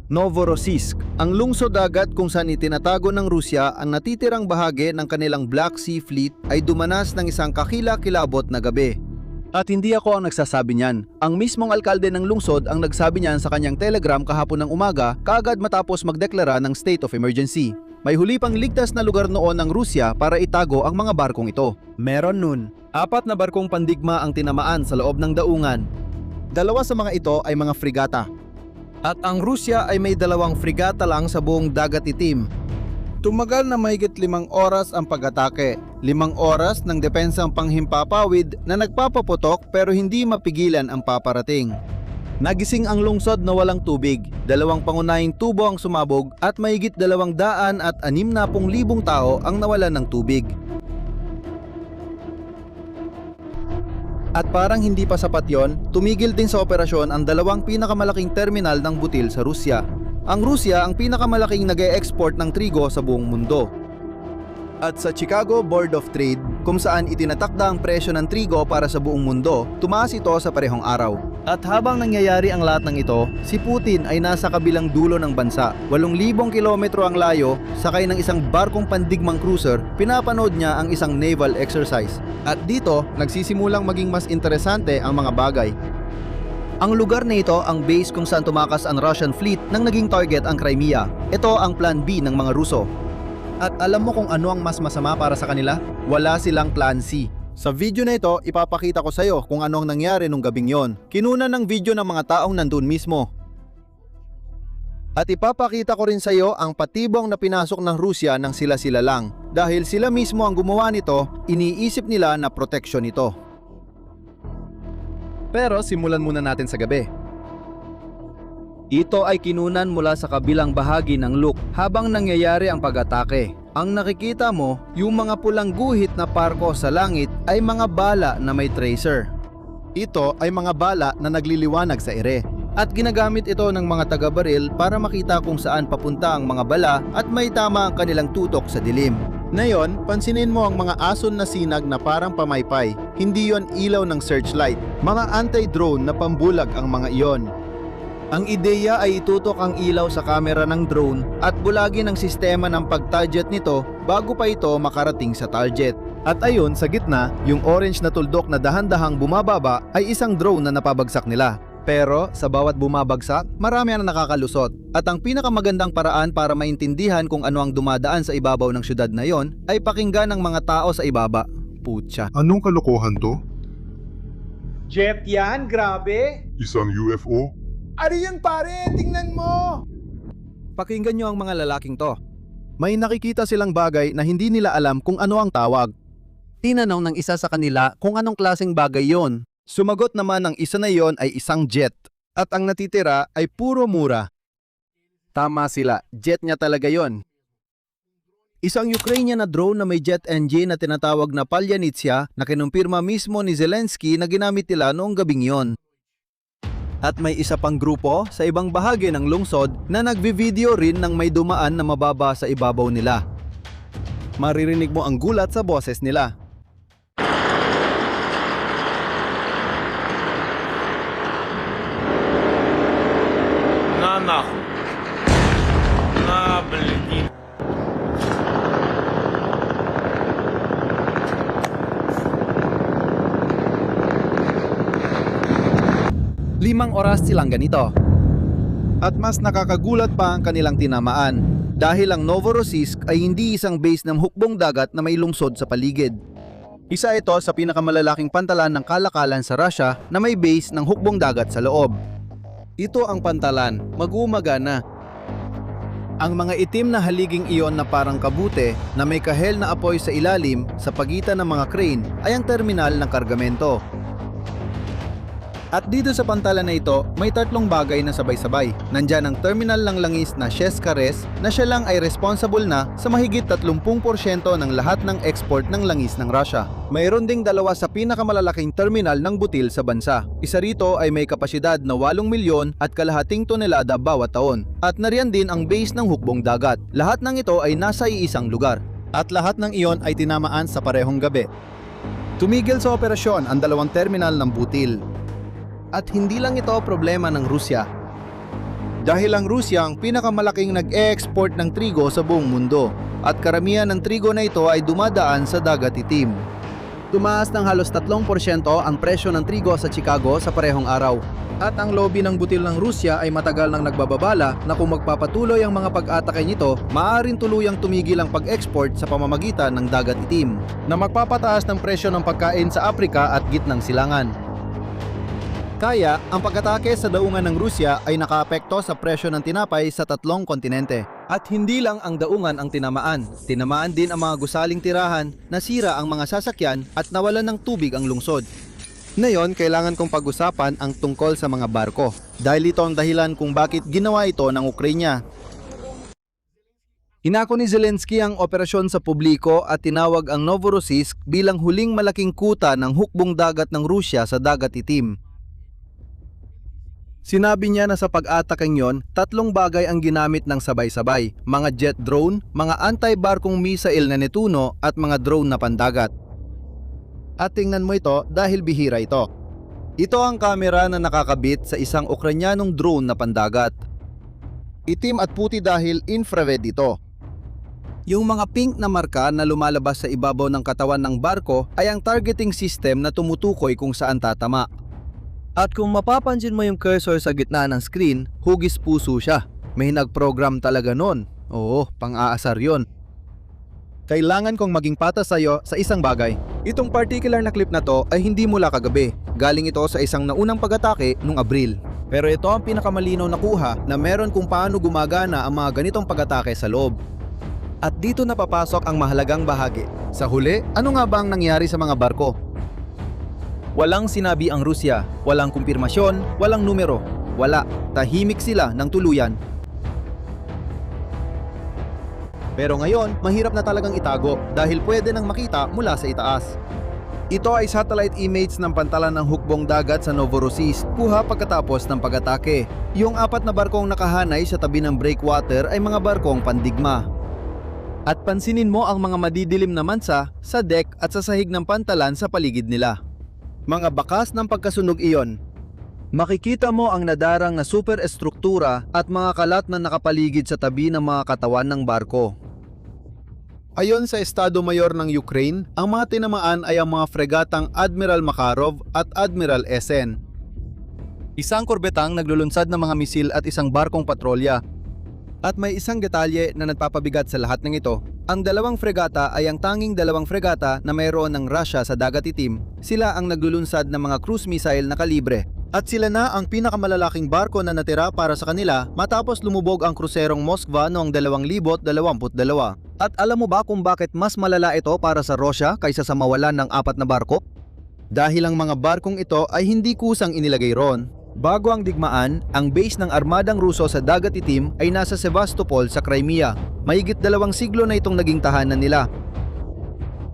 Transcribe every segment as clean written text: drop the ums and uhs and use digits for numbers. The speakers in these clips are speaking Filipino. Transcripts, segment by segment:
Novorossiysk, ang lungsod dagat kung saan itinatago ng Rusya ang natitirang bahagi ng kanilang Black Sea Fleet ay dumanas ng isang kakila-kilabot na gabi. At hindi ako ang nagsasabi niyan. Ang mismong alkalde ng lungsod ang nagsabi niyan sa kanyang telegram kahapon ng umaga kaagad matapos magdeklara ng state of emergency. May huli pang ligtas na lugar noon ng Rusya para itago ang mga barkong ito. Meron nun, 4 na barkong pandigma ang tinamaan sa loob ng daungan. 2 sa mga ito ay mga frigata. At ang Rusya ay may 2 frigata lang sa buong dagat itim. Tumagal na mahigit 5 oras ang pag-atake. 5 oras ng depensang panghimpapawid na nagpapaputok pero hindi mapigilan ang paparating. Nagising ang lungsod na walang tubig. 2 pangunahing tubo ang sumabog at mahigit 260,000 tao ang nawalan ng tubig. At parang hindi pa sapat yon, tumigil din sa operasyon ang 2 pinakamalaking terminal ng butil sa Rusya. Ang Rusya ang pinakamalaking nag-e-export ng trigo sa buong mundo. At sa Chicago Board of Trade, kung saan itinatakda ang presyo ng trigo para sa buong mundo, tumaas ito sa parehong araw. At habang nangyayari ang lahat ng ito, si Putin ay nasa kabilang dulo ng bansa. 8,000 kilometro ang layo, sakay ng isang barkong pandigmang cruiser, pinapanood niya ang isang naval exercise. At dito, nagsisimulang maging mas interesante ang mga bagay. Ang lugar na ito ang base kung saan tumakas ang Russian fleet nang naging target ang Crimea. Ito ang plan B ng mga Ruso. At alam mo kung ano ang mas masama para sa kanila? Wala silang plan C. Sa video na ito, ipapakita ko sa iyo kung ano ang nangyari nung gabing yon. Kinunan ng video ng mga taong nandun mismo. At ipapakita ko rin sa iyo ang patibong na pinasok ng Rusya ng sila-sila lang. Dahil sila mismo ang gumawa nito, iniisip nila na proteksyon ito. Pero simulan muna natin sa gabi. Ito ay kinunan mula sa kabilang bahagi ng Luk habang nangyayari ang pag-atake. Ang nakikita mo, yung mga pulang guhit na parko sa langit ay mga bala na may tracer. Ito ay mga bala na nagliliwanag sa ere. At ginagamit ito ng mga taga-baril para makita kung saan papunta ang mga bala at may tama ang kanilang tutok sa dilim. Ngayon, pansinin mo ang mga ason na sinag na parang pamaypay. Hindi yon ilaw ng searchlight. Mga anti-drone na pambulag ang mga iyon. Ang ideya ay itutok ang ilaw sa kamera ng drone at bulagin ang sistema ng pag-target nito bago pa ito makarating sa target. At ayon sa gitna, yung orange na tuldok na dahan-dahang bumababa ay isang drone na napabagsak nila. Pero sa bawat bumabagsak, marami ang nakakalusot. At ang pinakamagandang paraan para maintindihan kung ano ang dumadaan sa ibabaw ng syudad na yon ay pakinggan ng mga tao sa ibaba. Putya. Anong kalokohan to? Jet yan, grabe! Isang UFO? Ano yan pare? Tingnan mo! Pakinggan nyo ang mga lalaking to. May nakikita silang bagay na hindi nila alam kung ano ang tawag. Tinanong ng isa sa kanila kung anong klaseng bagay yon. Sumagot naman ng isa na yon ay isang jet. At ang natitira ay puro mura. Tama sila, jet niya talaga yon. Isang Ukrainian na drone na may jet engine na tinatawag na Palyanitsia na kinumpirma mismo ni Zelensky na ginamit nila noong gabing yon. At may isa pang grupo sa ibang bahagi ng lungsod na nagvi-video rin ng may dumaan na mababa sa ibabaw nila. Maririnig mo ang gulat sa boses nila. На нахуй. На, блин. 5 oras silang ganito. At mas nakakagulat pa ang kanilang tinamaan dahil ang Novorossiysk ay hindi isang base ng hukbong dagat na may lungsod sa paligid. Isa ito sa pinakamalalaking pantalan ng kalakalan sa Russia na may base ng hukbong dagat sa loob. Ito ang pantalan, mag-uumaga na. Ang mga itim na haliging iyon na parang kabute na may kahel na apoy sa ilalim sa pagitan ng mga crane ay ang terminal ng kargamento. At dito sa pantalan na ito, may 3 bagay na sabay-sabay. Nandyan ang terminal ng langis na Sheshkares na siya lang ay responsible na sa mahigit 30% ng lahat ng export ng langis ng Russia. Mayroon ding 2 sa pinakamalalaking terminal ng butil sa bansa. Isa rito ay may kapasidad na 8 milyon at kalahating tonelada bawat taon. At nariyan din ang base ng hukbong dagat. Lahat ng ito ay nasa iisang lugar. At lahat ng iyon ay tinamaan sa parehong gabi. Tumigil sa operasyon ang 2 terminal ng butil. At hindi lang ito problema ng Rusya. Dahil ang Rusya ang pinakamalaking nag-e-export ng trigo sa buong mundo at karamihan ng trigo na ito ay dumadaan sa Dagat Itim. Tumaas ng halos 3% ang presyo ng trigo sa Chicago sa parehong araw. At ang lobby ng butil ng Rusya ay matagal nang nagbababala na kung magpapatuloy ang mga pag-atake nito, maaaring tuluyang tumigil ang pag-export sa pamamagitan ng Dagat Itim na magpapataas ng presyo ng pagkain sa Afrika at gitnang silangan. Kaya, ang pag-atake sa daungan ng Rusya ay nakaapekto sa presyo ng tinapay sa 3 kontinente. At hindi lang ang daungan ang tinamaan. Tinamaan din ang mga gusaling tirahan, nasira ang mga sasakyan at nawalan ng tubig ang lungsod. Ngayon, kailangan kong pag-usapan ang tungkol sa mga barko. Dahil ito ang dahilan kung bakit ginawa ito ng Ukraine. Inako ni Zelensky ang operasyon sa publiko at tinawag ang Novorossiysk bilang huling malaking kuta ng hukbong dagat ng Rusya sa Dagat Itim. Sinabi niya na sa pag-atakeng yon, 3 bagay ang ginamit ng sabay-sabay, mga jet drone, mga anti-barkong missile na Netuno at mga drone na pandagat. At tingnan mo ito dahil bihira ito. Ito ang kamera na nakakabit sa isang Ukrainyanong drone na pandagat. Itim at puti dahil infrared ito. Yung mga pink na marka na lumalabas sa ibabaw ng katawan ng barko ay ang targeting system na tumutukoy kung saan tatama. At kung mapapansin mo yung cursor sa gitna ng screen, hugis puso siya. May nag-program talaga nun. Oo, pang-aasar yon. Kailangan kong maging patas sa'yo sa isang bagay. Itong particular na clip na to ay hindi mula kagabi. Galing ito sa isang naunang pag-atake noong Abril. Pero ito ang pinakamalinaw na kuha na meron kung paano gumagana ang mga ganitong pag-atake sa loob. At dito napapasok ang mahalagang bahagi. Sa huli, ano nga ba ang nangyari sa mga barko? Walang sinabi ang Rusya, walang kumpirmasyon, walang numero. Wala, tahimik sila ng tuluyan. Pero ngayon, mahirap na talagang itago dahil pwede nang makita mula sa itaas. Ito ay satellite image ng pantalan ng hukbong dagat sa Novorossiysk, kuha pagkatapos ng pag-atake. Yung 4 na barkong nakahanay sa tabi ng breakwater ay mga barkong pandigma. At pansinin mo ang mga madidilim na mansa sa deck at sa sahig ng pantalan sa paligid nila. Mga bakas ng pagkasunog iyon. Makikita mo ang nadarang na superestruktura at mga kalat na nakapaligid sa tabi ng mga katawan ng barko. Ayon sa Estado Mayor ng Ukraine, ang mga tinamaan ay ang mga fregatang Admiral Makarov at Admiral Esen. Isang korbetang naglulunsad ng mga misil at isang barkong patrolya. At may isang detalye na nagpapabigat sa lahat ng ito. Ang 2 fregata ay ang tanging 2 fregata na mayroon ng Russia sa Dagat Itim. Sila ang naglulunsad ng mga cruise missile na kalibre. At sila na ang pinakamalalaking barko na natira para sa kanila matapos lumubog ang kruserong Moskva noong 2022. At alam mo ba kung bakit mas malala ito para sa Russia kaysa sa mawalan ng 4 na barko? Dahil ang mga barkong ito ay hindi kusang inilagay roon. Bago ang digmaan, ang base ng Armadang Ruso sa Dagat Itim ay nasa Sevastopol sa Crimea. Mahigit 2 siglo na itong naging tahanan nila.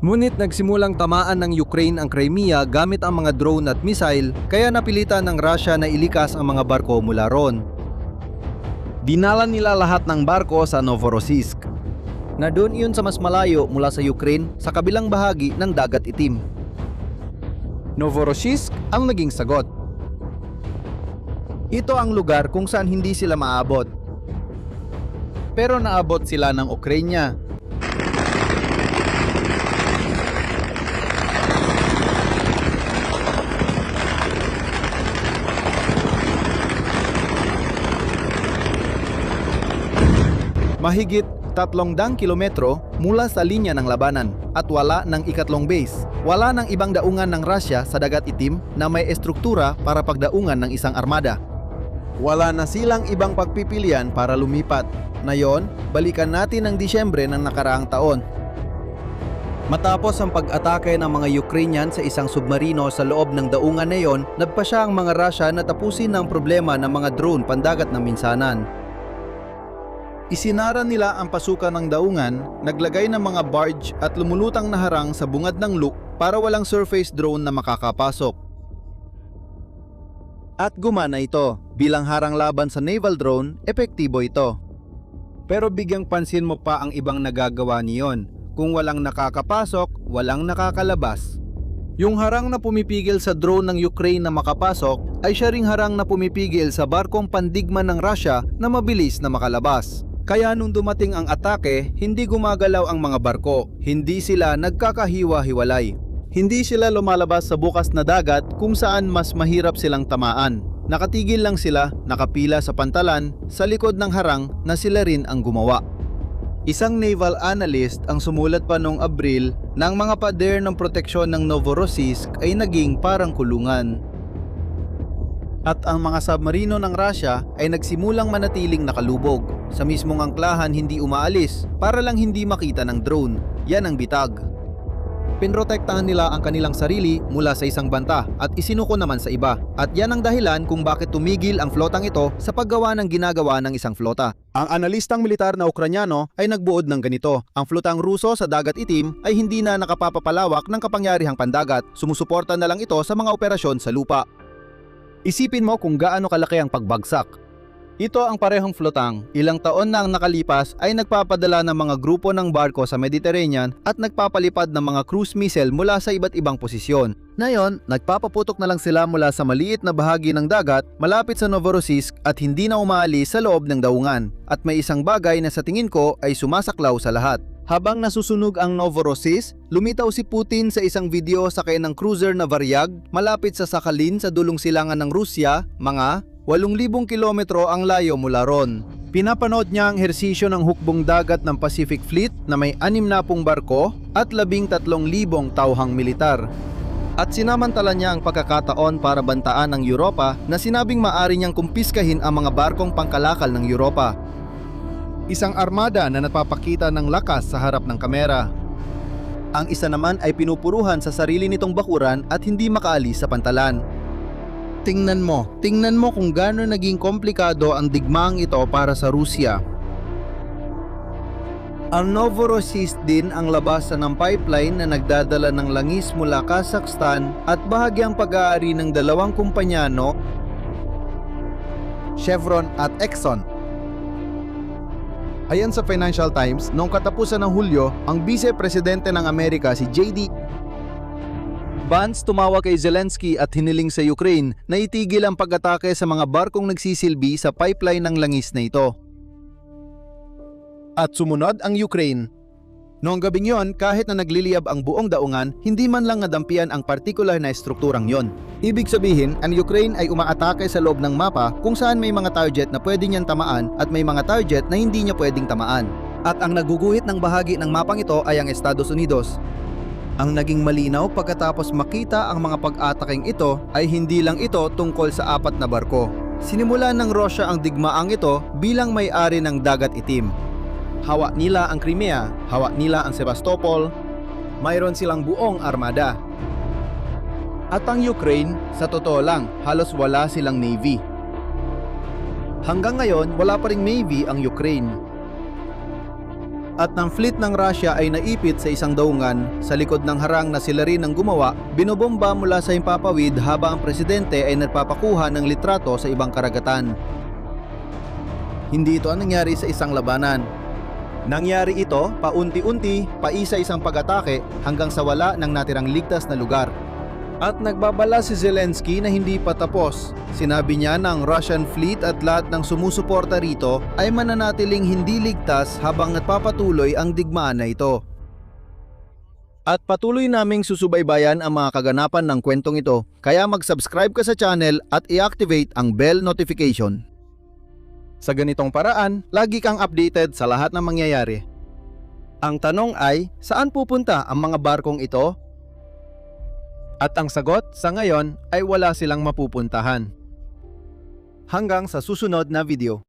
Ngunit nagsimulang tamaan ng Ukraine ang Crimea gamit ang mga drone at missile, kaya napilitan ng Russia na ilikas ang mga barko mula roon. Dinala nila lahat ng barko sa Novorossiysk. Na doon iyon sa mas malayo mula sa Ukraine sa kabilang bahagi ng Dagat Itim. Novorossiysk ang naging sagot. Ito ang lugar kung saan hindi sila maabot. Pero naabot sila ng Ukraine. Mahigit 300 kilometro mula sa linya ng labanan at wala ng ikatlong base. Wala ng ibang daungan ng Rusya sa Dagat Itim na may estruktura para pagdaungan ng isang armada. Wala na silang ibang pagpipilian para lumipat. Ngayon, balikan natin ang Disyembre ng nakaraang taon. Matapos ang pag-atake ng mga Ukrainian sa isang submarino sa loob ng daungan na iyon, nagpasya ang mga Russia na tapusin ang problema ng mga drone pandagat ng minsanan. Isinara nila ang pasukan ng daungan, naglagay ng mga barge at lumulutang na harang sa bungad ng Luk para walang surface drone na makakapasok. At gumana ito. Bilang harang laban sa naval drone, epektibo ito. Pero bigyang pansin mo pa ang ibang nagagawa niyon. Kung walang nakakapasok, walang nakakalabas. Yung harang na pumipigil sa drone ng Ukraine na makapasok ay siya ring harang na pumipigil sa barkong pandigma ng Russia na mabilis na makalabas. Kaya nung dumating ang atake, hindi gumagalaw ang mga barko, hindi sila nagkakahiwa-hiwalay. Hindi sila lumalabas sa bukas na dagat kung saan mas mahirap silang tamaan. Nakatigil lang sila, nakapila sa pantalan, sa likod ng harang na sila rin ang gumawa. Isang naval analyst ang sumulat pa noong Abril na ang mga pader ng proteksyon ng Novorossiysk ay naging parang kulungan. At ang mga submarino ng Russia ay nagsimulang manatiling nakalubog. Sa mismong angklahan hindi umaalis para lang hindi makita ng drone. Yan ang bitag. Pinrotektahan nila ang kanilang sarili mula sa isang banta at isinuko naman sa iba. At yan ang dahilan kung bakit tumigil ang flotang ito sa paggawa ng ginagawa ng isang flota. Ang analistang militar na Ukranyano ay nagbuod ng ganito. Ang flotang Ruso sa Dagat Itim ay hindi na nakapapapalawak ng kapangyarihang pandagat. Sumusuporta na lang ito sa mga operasyon sa lupa. Isipin mo kung gaano kalaki ang pagbagsak. Ito ang parehong flotang, ilang taon na ang nakalipas ay nagpapadala ng mga grupo ng barko sa Mediterranean at nagpapalipad ng mga cruise missile mula sa iba't ibang posisyon. Ngayon, nagpapaputok na lang sila mula sa maliit na bahagi ng dagat malapit sa Novorossiysk at hindi na umaalis sa loob ng daungan. At may isang bagay na sa tingin ko ay sumasaklaw sa lahat. Habang nasusunog ang Novorossiysk, lumitaw si Putin sa isang video sakay ng cruiser na Varyag malapit sa Sakhalin sa dulong silangan ng Rusya, mga 8,000 kilometro ang layo mula ron. Pinapanood niya ang ehersisyo ng hukbong dagat ng Pacific Fleet na may 60 barko at 13,000 tauhang militar. At sinamantala niya ang pagkakataon para bantaan ng Europa na sinabing maaari niyang kumpiskahin ang mga barkong pangkalakal ng Europa. Isang armada na nagpapakita ng lakas sa harap ng kamera. Ang isa naman ay pinupuruhan sa sarili nitong bakuran at hindi makaalis sa pantalan. Tingnan mo kung gaano naging komplikado ang digmaang ito para sa Rusya. Ang Novorossiysk din ang labasan ng pipeline na nagdadala ng langis mula Kazakhstan at bahagyang pag-aari ng dalawang kumpanyano, Chevron at Exxon. Ayon sa Financial Times, noong katapusan ng Hulyo, ang Vice-Presidente ng Amerika si J.D. Vance tumawag kay Zelensky at hiniling sa Ukraine na itigil ang pag-atake sa mga barkong nagsisilbi sa pipeline ng langis na ito. At sumunod ang Ukraine. Noong gabing yon, kahit na nagliliyab ang buong daungan, hindi man lang nadampian ang partikular na estrukturang yon. Ibig sabihin, ang Ukraine ay umaatake sa loob ng mapa kung saan may mga target na pwede niyang tamaan at may mga target na hindi niya pwedeng tamaan. At ang naguguhit ng bahagi ng mapang ito ay ang Estados Unidos. Ang naging malinaw pagkatapos makita ang mga pag-ataking ito ay hindi lang ito tungkol sa 4 na barko. Sinimulan ng Russia ang digmaang ito bilang may-ari ng Dagat Itim. Hawak nila ang Crimea, hawak nila ang Sebastopol, mayroon silang buong armada. At ang Ukraine, sa totoo lang, halos wala silang navy. Hanggang ngayon, wala pa ring navy ang Ukraine. At ng fleet ng Russia ay naipit sa isang daungan sa likod ng harang na sila rin ang gumawa, binobomba mula sa himpapawid habang ang presidente ay nagpapakuha ng litrato sa ibang karagatan. Hindi ito ang nangyari sa isang labanan. Nangyari ito paunti-unti, paisa-isang pag-atake hanggang sa wala ng natirang ligtas na lugar. At nagbabala si Zelensky na hindi pa tapos. Sinabi niya na ang Russian fleet at lahat ng sumusuporta rito ay mananatiling hindi ligtas habang nagpapatuloy ang digmaan na ito. At patuloy naming susubaybayan ang mga kaganapan ng kwentong ito, kaya mag-subscribe ka sa channel at i-activate ang bell notification. Sa ganitong paraan, lagi kang updated sa lahat ng mangyayari. Ang tanong ay, saan pupunta ang mga barkong ito? At ang sagot sa ngayon ay wala silang mapupuntahan. Hanggang sa susunod na video.